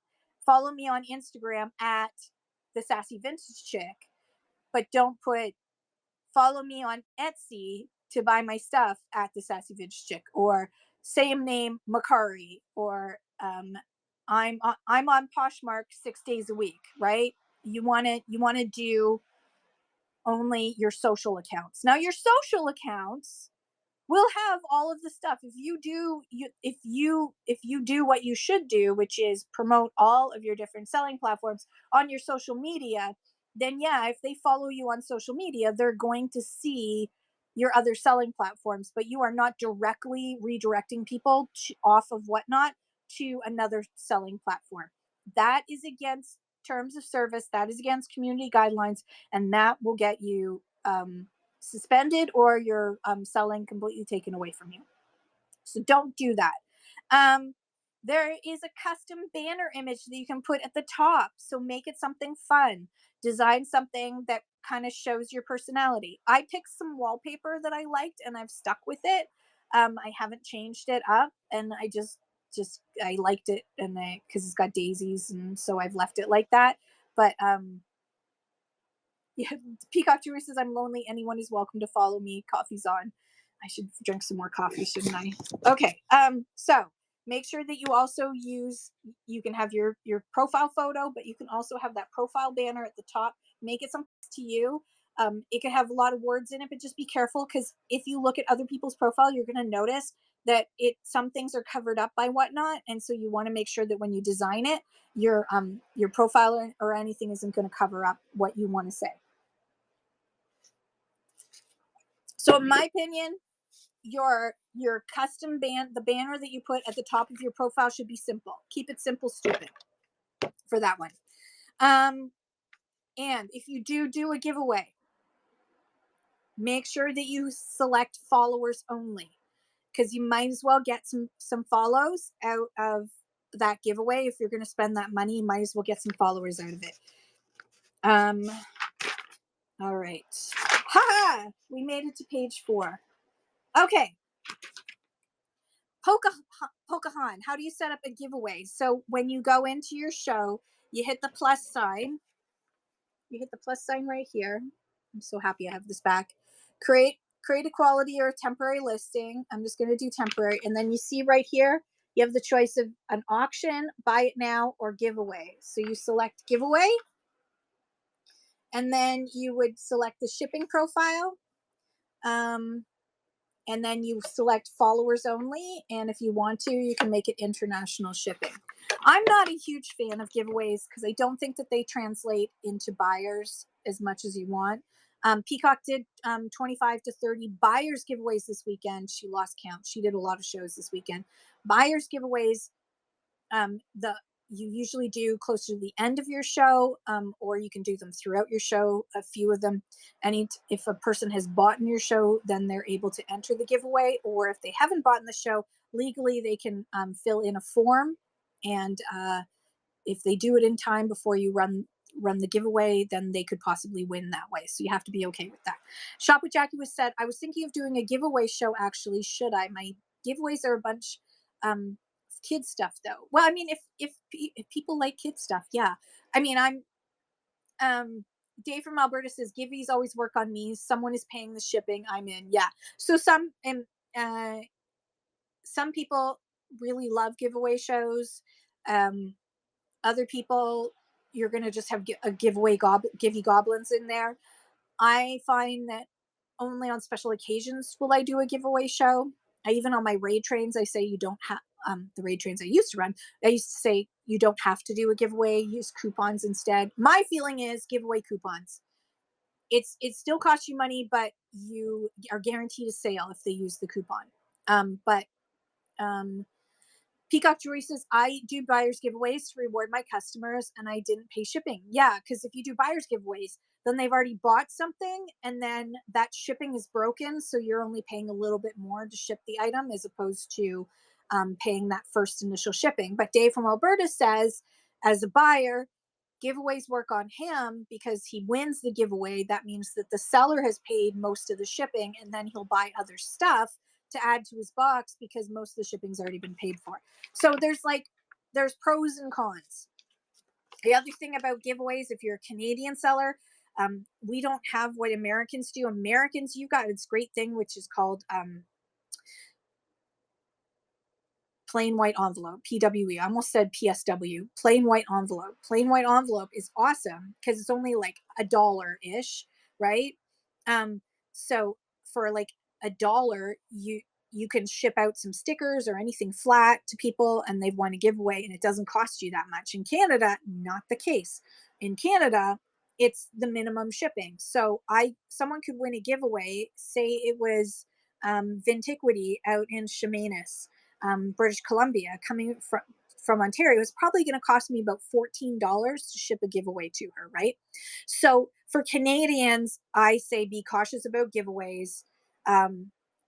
"Follow me on Instagram at the Sassy Vintage Chick," but don't put, "Follow me on Etsy to buy my stuff at the Sassy Vintage Chick," or "Same name Macari," or I'm on Poshmark 6 days a week, right? You want to do only your social accounts. Now your social accounts will have all of the stuff. If you do what you should do, which is promote all of your different selling platforms on your social media, then yeah, if they follow you on social media, they're going to see your other selling platforms, but you are not directly redirecting people off of whatnot to another selling platform. That is against terms of service, that is against community guidelines, and that will get you suspended or your selling completely taken away from you. So don't do that. Um, there is a custom banner image that you can put at the top. So make it something fun. Design something that kind of shows your personality. I picked some wallpaper that I liked and I've stuck with it. I haven't changed it up, and I just I liked it, and because it's got daisies, and so I've left it like that. But yeah, Peacock Jewelry says, "I'm lonely. Anyone is welcome to follow me. Coffee's on." I should drink some more coffee, shouldn't I? Okay. So make sure that you also use. You can have your profile photo, but you can also have that profile banner at the top. Make it something to you. It could have a lot of words in it, but just be careful, because if you look at other people's profile, you're going to notice that some things are covered up by whatnot, and so you want to make sure that when you design it, your profile or anything isn't going to cover up what you want to say. So in my opinion, your custom the banner that you put at the top of your profile should be simple. Keep it simple, stupid, for that one. And if you do a giveaway, make sure that you select followers only, because you might as well get some follows out of that giveaway. If you're going to spend that money, you might as well get some followers out of it. All right. Ha! We made it to page 4. Okay. Pocahon, how do you set up a giveaway? So when you go into your show, you hit the plus sign. You hit the plus sign right here. I'm so happy I have this back. Create a quality or a temporary listing. I'm just going to do temporary. And then you see right here, you have the choice of an auction, buy it now, or giveaway. So you select giveaway. And then you would select the shipping profile. And then you select followers only. And if you want to, you can make it international shipping. I'm not a huge fan of giveaways because I don't think that they translate into buyers as much as you want. Peacock did 25 to 30 buyers giveaways this weekend. She lost count. She did a lot of shows this weekend. Buyers giveaways, you usually do closer to the end of your show, or you can do them throughout your show, a few of them. If a person has bought in your show, then they're able to enter the giveaway, or if they haven't bought in the show, legally they can fill in a form, and if they do it in time before you run the giveaway, then they could possibly win that way. So you have to be okay with that. Shop with Jackie was said, I was thinking of doing a giveaway show, actually. Should I? My giveaways are a bunch kid stuff, though. Well, I mean, if people like kid stuff, yeah. I mean, Dave from Alberta says giveies always work on me. Someone is paying the shipping, I'm in. Yeah. So some people really love giveaway shows. Other people, you're going to just have a giveaway givey goblins in there. I find that only on special occasions will I do a giveaway show. Even on my raid trains, I say you don't have, the raid trains I used to run, I used to say you don't have to do a giveaway, use coupons instead. My feeling is giveaway coupons. It still costs you money, but you are guaranteed a sale if they use the coupon. But Peacock Jewelry says, I do buyer's giveaways to reward my customers and I didn't pay shipping. Yeah, because if you do buyer's giveaways, then they've already bought something and then that shipping is broken. So you're only paying a little bit more to ship the item as opposed to paying that first initial shipping. But Dave from Alberta says, as a buyer, giveaways work on him because he wins the giveaway. That means that the seller has paid most of the shipping and then he'll buy other stuff to add to his box because most of the shipping's already been paid for. So there's pros and cons. The other thing about giveaways, if you're a Canadian seller, we don't have what Americans do. Americans, you got this great thing which is called plain white envelope, PWE. I almost said PSW, plain white envelope. Plain white envelope is awesome because it's only like $1-ish, right? So for like $1, you can ship out some stickers or anything flat to people and they've won a giveaway and it doesn't cost you that much. In Canada, not the case. In Canada, it's the minimum shipping. So someone could win a giveaway, say it was Vintiquity out in Chemainus, British Columbia, coming from Ontario. It's probably going to cost me about $14 to ship a giveaway to her, right? So for Canadians, I say be cautious about giveaways,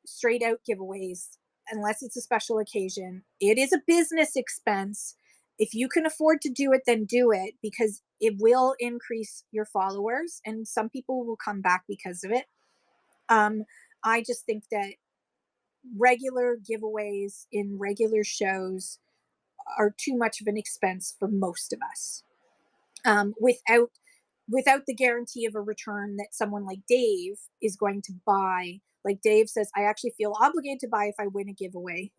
straight out giveaways, unless it's a special occasion. It is a business expense. If you can afford to do it, then do it because it will increase your followers and some people will come back because of it. I just think that regular giveaways in regular shows are too much of an expense for most of us, without the guarantee of a return that someone like Dave is going to buy. Like Dave says, I actually feel obligated to buy if I win a giveaway.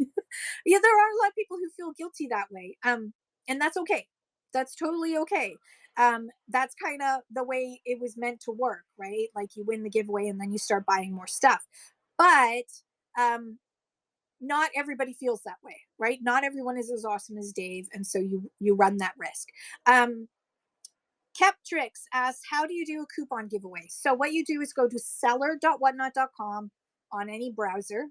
Yeah, there are a lot of people who feel guilty that way, and that's okay. That's totally okay. that's kind of the way it was meant to work, right? Like you win the giveaway and then you start buying more stuff. But um, not everybody feels that way, right? Not everyone is as awesome as Dave, and so you run that risk. Um, Keptrix asks, how do you do a coupon giveaway? So what you do is go to seller.whatnot.com on any browser,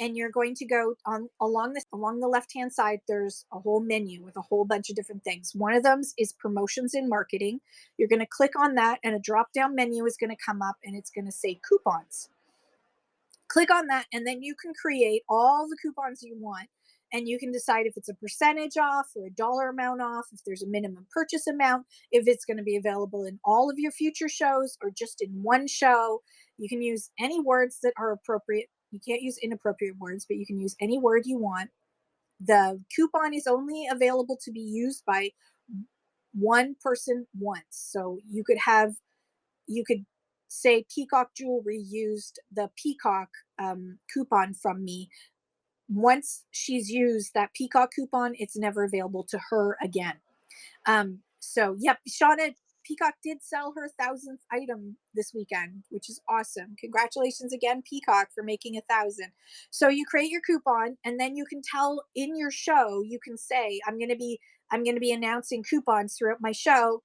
and you're going to go on along the left hand side. There's a whole menu with a whole bunch of different things. One of them is promotions in marketing. You're going to click on that, and a drop down menu is going to come up, and it's going to say coupons. Click on that, and then you can create all the coupons you want, and you can decide if it's a percentage off or a dollar amount off, if there's a minimum purchase amount, if it's going to be available in all of your future shows or just in one show. You can use any words that are appropriate. You can't use inappropriate words, but you can use any word you want. The coupon is only available to be used by one person once. So you could say Peacock Jewelry used the Peacock coupon from me. Once she's used that Peacock coupon, it's never available to her again. So, yep, Shauna, Peacock did sell her 1,000th item this weekend, which is awesome. Congratulations again, Peacock, for making 1,000. So you create your coupon, and then you can tell in your show, you can say, I'm going to be announcing coupons throughout my show.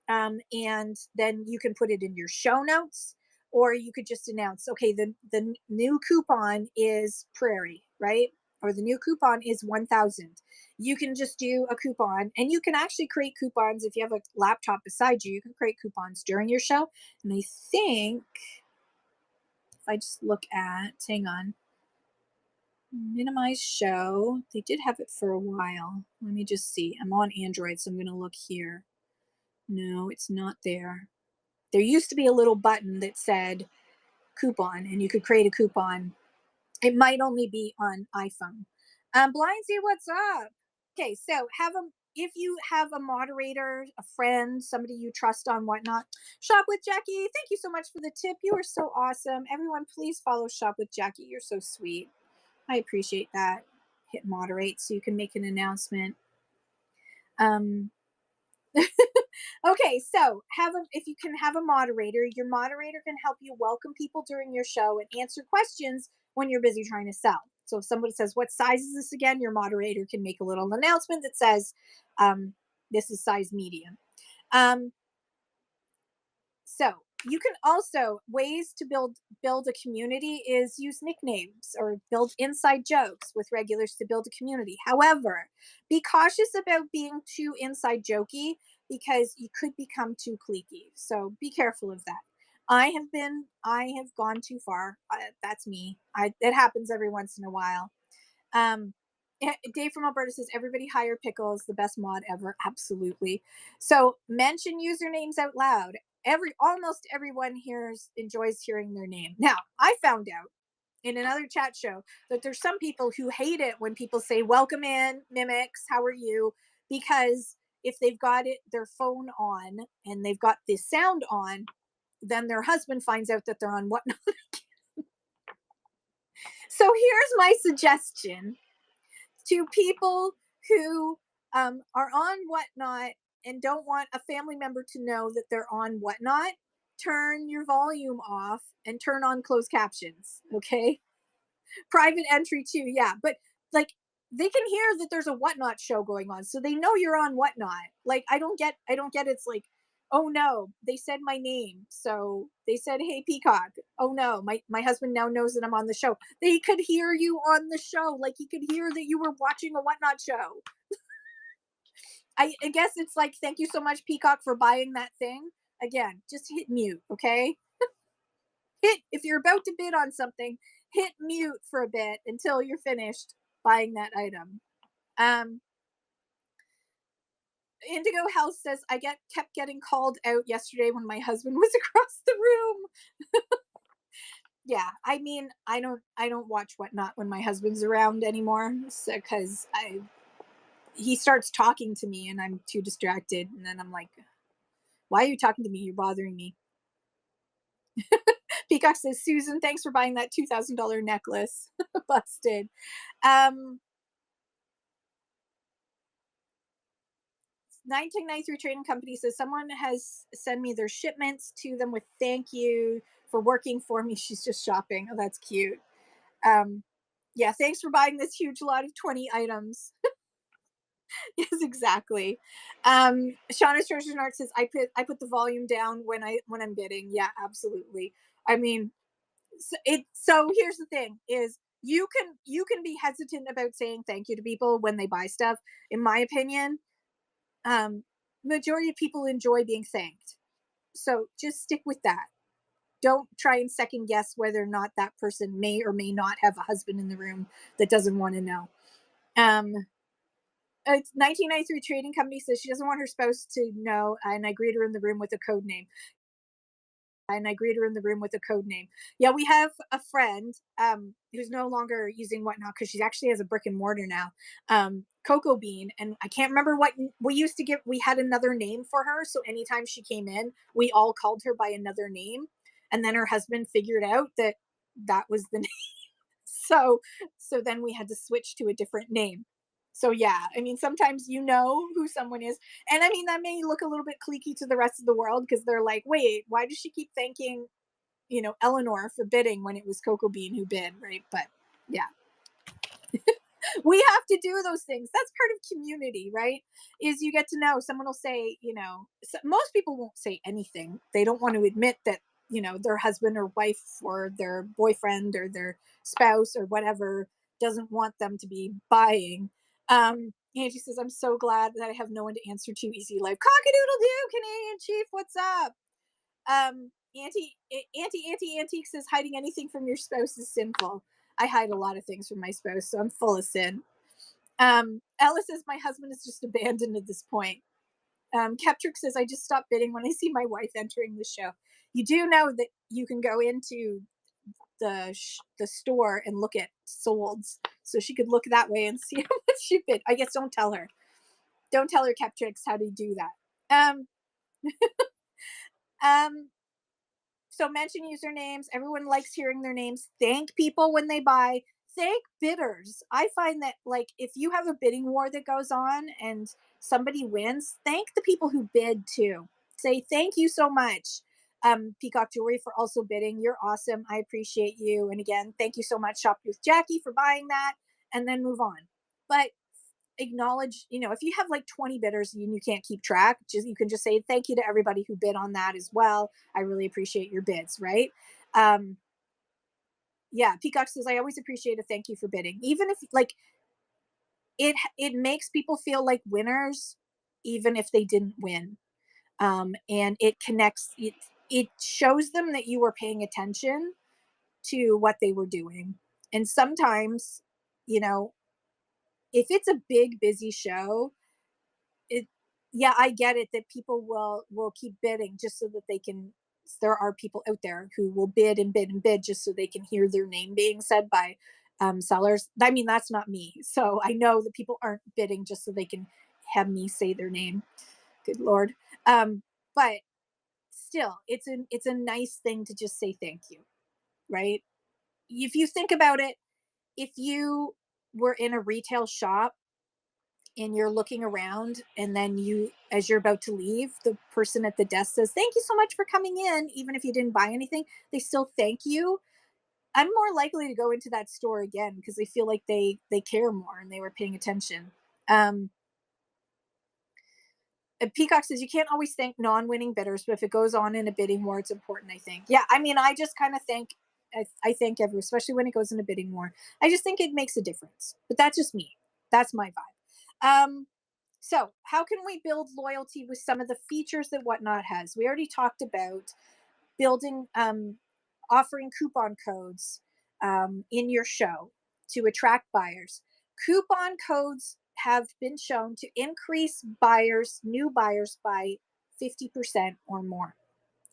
And then you can put it in your show notes, or you could just announce, okay, the new coupon is Prairie, right? Or the new coupon is 1,000. You can just do a coupon, and you can actually create coupons if you have a laptop beside you. You can create coupons during your show. And I think if I just look at, hang on, minimize show, they did have it for a while. Let me just see. I'm on Android, so I'm going to look here. No, it's not there. There used to be a little button that said coupon, and you could create a coupon. It might only be on iPhone. Blindsy, what's up? Okay, so if you have a moderator, a friend, somebody you trust on Whatnot, Shop with Jackie. Thank you so much for the tip. You are so awesome. Everyone, please follow Shop with Jackie. You're so sweet. I appreciate that. Hit moderate so you can make an announcement. Okay, so if you can have a moderator, your moderator can help you welcome people during your show and answer questions when you're busy trying to sell. So if somebody says, what size is this again? Your moderator can make a little announcement that says, this is size medium. So you can also, ways to build a community is use nicknames or build inside jokes with regulars to build a community. However, be cautious about being too inside jokey, because you could become too cliquey. So be careful of that. I have gone too far. That's me. It happens every once in a while. Dave from Alberta says, everybody hire Pickles, the best mod ever. Absolutely. So mention usernames out loud. Almost everyone here enjoys hearing their name. Now, I found out in another chat show that there's some people who hate it when people say, welcome in, Mimics, how are you? Because if they've got their phone on and they've got the sound on, then their husband finds out that they're on Whatnot. So here's my suggestion to people who are on Whatnot and don't want a family member to know that they're on Whatnot. Turn your volume off and turn on closed captions. Okay. Private entry too. Yeah. But like, they can hear that there's a Whatnot show going on, so they know you're on Whatnot. Like, I don't get it's like, oh no, they said my name. So they said, hey, Peacock. Oh no, my husband now knows that I'm on the show. They could hear you on the show. Like, he could hear that you were watching a Whatnot show. I guess it's like, thank you so much, Peacock, for buying that thing. Again, just hit mute, okay? If you're about to bid on something, hit mute for a bit until you're finished buying that item. Indigo House says, I kept getting called out yesterday when my husband was across the room. Yeah, I mean, I don't watch Whatnot when my husband's around anymore, because he starts talking to me and I'm too distracted, and then I'm like, why are you talking to me? You're bothering me. Peacock says, Susan, thanks for buying that $2,000 necklace. Busted. 1993 Trading Company says someone has sent me their shipments to them with thank you for working for me. She's just shopping. Oh, that's cute. Um, yeah, thanks for buying this huge lot of 20 items. Yes, exactly. Shauna's Treasure Art says I put the volume down when I'm bidding. Yeah, absolutely. I mean, so here's the thing is you can be hesitant about saying thank you to people when they buy stuff. In my opinion, um majority of people enjoy being thanked. So just stick with that. Don't try and second guess whether or not that person may or may not have a husband in the room that doesn't want to know. Um, it's 1993 Trading Company says she doesn't want her spouse to know, and I greet her in the room with a code name. Yeah, we have a friend who's no longer using Whatnot because she actually has a brick and mortar now. Cocoa Bean, and I can't remember what we used to give. We had another name for her, so anytime she came in, we all called her by another name, and then her husband figured out that that was the name. So so then we had to switch to a different name. So yeah, I mean sometimes you know who someone is. And I mean that may look a little bit cliquey to the rest of the world because they're like, "Wait, why does she keep thanking, Eleanor for bidding when it was Cocoa Bean who bid?" Right? But yeah, we have to do those things. That's part of community, right? Is you get to know someone will say, most people won't say anything. They don't want to admit that, their husband or wife or their boyfriend or their spouse or whatever doesn't want them to be buying. Angie says, I'm so glad that I have no one to answer to. Easy life. Cock-a-doodle doo, Canadian Chief. What's up? Antique says hiding anything from your spouse is sinful. I hide a lot of things from my spouse, so I'm full of sin. Ella says my husband is just abandoned at this point. Keptrick says I just stop bidding when I see my wife entering the show. You do know that you can go into the store and look at solds, so she could look that way and see how much she bid. I guess don't tell her. Don't tell her, Keptrix, how to do that. Um, So mention usernames. Everyone likes hearing their names. Thank people when they buy. Thank bidders. I find that like if you have a bidding war that goes on and somebody wins, thank the people who bid too. Say thank you so much. Peacock Jewelry for also bidding. You're awesome. I appreciate you. And again, thank you so much, Shop with Jackie, for buying that. And then move on. But acknowledge, if you have like 20 bidders and you can't keep track, you can just say thank you to everybody who bid on that as well. I really appreciate your bids, right? um yeah, Peacock says I always appreciate a thank you for bidding, even if like it makes people feel like winners even if they didn't win. And it shows them that you were paying attention to what they were doing. And sometimes, you know if it's a big busy show, it yeah, I get it that people will keep bidding just so that they can. There are people out there who will bid and bid and bid just so they can hear their name being said by sellers. I mean, that's not me, so I know that people aren't bidding just so they can have me say their name. Good lord. But still, it's a nice thing to just say thank you, right? If you think about it, if you were in a retail shop and you're looking around and then as you're about to leave, the person at the desk says thank you so much for coming in, even if you didn't buy anything, they still thank you. I'm more likely to go into that store again because they feel like they care more and they were paying attention. um Peacock says you can't always thank non-winning bidders, but if it goes on in a bidding war, it's important. I think. Yeah, I mean, I just kind of think I thank everyone, especially when it goes in a bidding war. I just think it makes a difference. But that's just me. That's my vibe. So, how can we build loyalty with some of the features that Whatnot has? We already talked about building, offering coupon codes in your show to attract buyers. Coupon codes have been shown to increase new buyers by 50% or more.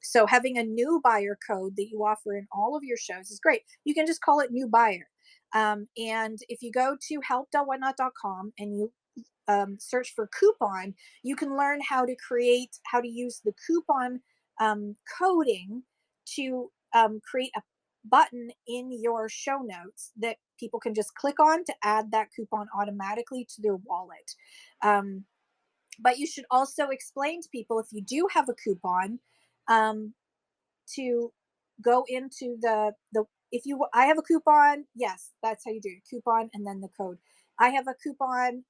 So, having a new buyer code that you offer in all of your shows is great. You can just call it new buyer. And if you go to help.whatnot.com and you search for coupon, you can learn how to use the coupon coding to create a button in your show notes that people can just click on to add that coupon automatically to their wallet. Um, But you should also explain to people, if you do have a coupon, um, to go into the if you I have a coupon, yes, that's how you do it. Coupon and then the code. I have a coupon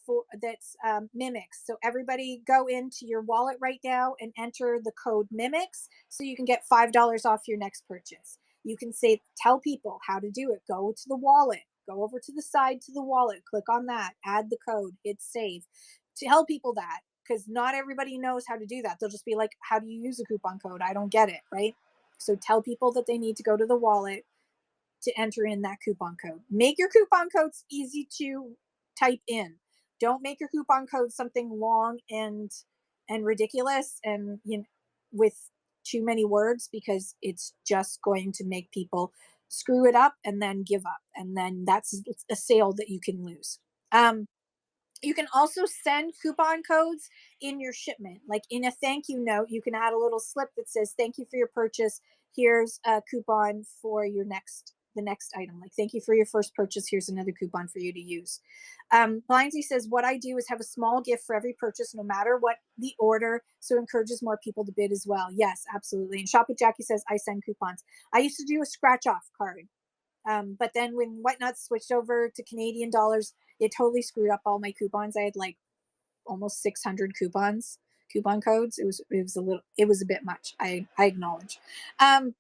for that's mimics. So everybody go into your wallet right now and enter the code mimics so you can get $5 off your next purchase. You can say, tell people how to do it. Go to the wallet, go over to the side to the wallet, click on that, add the code, hit save. Tell people that, because not everybody knows how to do that. They'll just be like, how do you use a coupon code? I don't get it, right? So tell people that they need to go to the wallet to enter in that coupon code. Make your coupon codes easy to type in. Don't make your coupon code something long and ridiculous and with too many words, because it's just going to make people screw it up and then give up, and then that's a sale that you can lose. You can also send coupon codes in your shipment. Like in a thank you note, you can add a little slip that says, thank you for your purchase. Here's a coupon for the next item. Like, thank you for your first purchase. Here's another coupon for you to use. Blindsy says, what I do is have a small gift for every purchase, no matter what the order. So it encourages more people to bid as well. Yes, absolutely. And Shop with Jackie says, I send coupons. I used to do a scratch off card. But then when Whatnot switched over to Canadian dollars, it totally screwed up all my coupons. I had like almost 600 coupon codes. It was a bit much. I acknowledge. Um,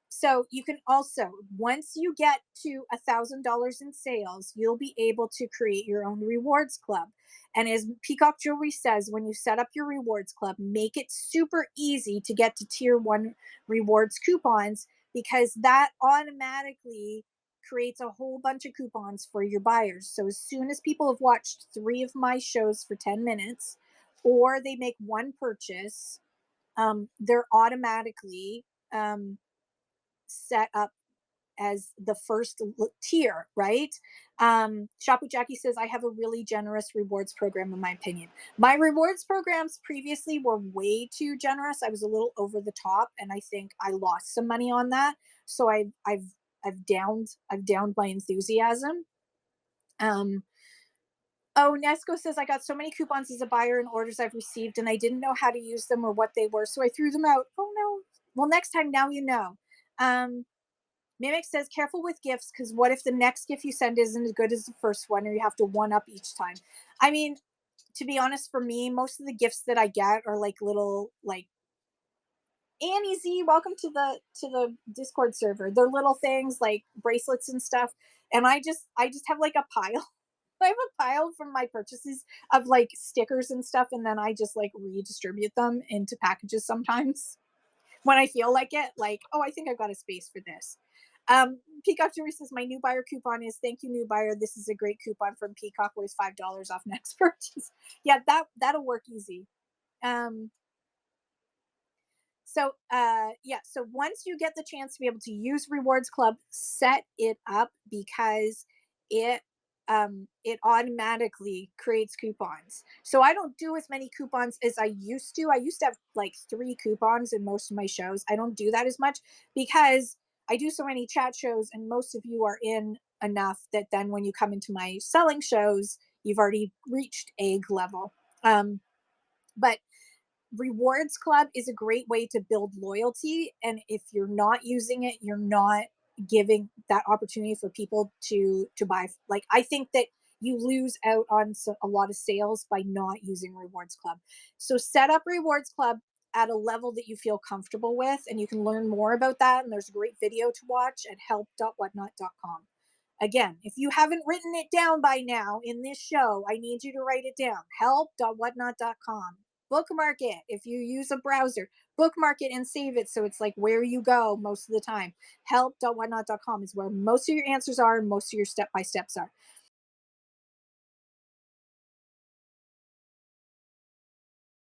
so you can also, once you get to $1,000 in sales, you'll be able to create your own rewards club. And as Peacock Jewelry says, when you set up your rewards club, make it super easy to get to tier 1 rewards coupons, because that automatically creates a whole bunch of coupons for your buyers. So as soon as people have watched 3 of my shows for 10 minutes, or they make one purchase, they're automatically set up as the first tier, right? Shop with Jackie says, I have a really generous rewards program, in my opinion. My rewards programs previously were way too generous. I was a little over the top, and I think I lost some money on that. So I've downed my enthusiasm. Um, oh, Nesco says, I got so many coupons as a buyer and orders I've received, and I didn't know how to use them or what they were, so I threw them out. Oh no. Well, next time, now you know. Mimic says, careful with gifts, because what if the next gift you send isn't as good as the first one, or you have to one up each time? I mean, to be honest, for me, most of the gifts that I get are like little, like, Annie Z, welcome to the Discord server. They're little things like bracelets and stuff, and I just have like a pile. I have a pile from my purchases of like stickers and stuff, and then I just like redistribute them into packages sometimes when I feel like it. Like, oh, I think I've got a space for this. Peacock Jewelry says, my new buyer coupon is, thank you, new buyer. This is a great coupon from Peacock, worth $5 off next purchase. Yeah, that'll work easy. So once you get the chance to be able to use Rewards Club, set it up, because it automatically creates coupons. So I don't do as many coupons as I used to. I used to have like 3 coupons in most of my shows. I don't do that as much, because I do so many chat shows, and most of you are in enough that then when you come into my selling shows, you've already reached egg level. But Rewards Club is a great way to build loyalty, and if you're not using it, you're not giving that opportunity for people to buy. Like, I think that you lose out on a lot of sales by not using Rewards Club. So set up Rewards Club at a level that you feel comfortable with, and you can learn more about that, and there's a great video to watch at help.whatnot.com. Again, if you haven't written it down by now in this show, I need you to write it down. Help.whatnot.com. Bookmark it. If you use a browser, bookmark it and save it, so it's like where you go most of the time. Help.whatnot.com is where most of your answers are and most of your step-by-steps are.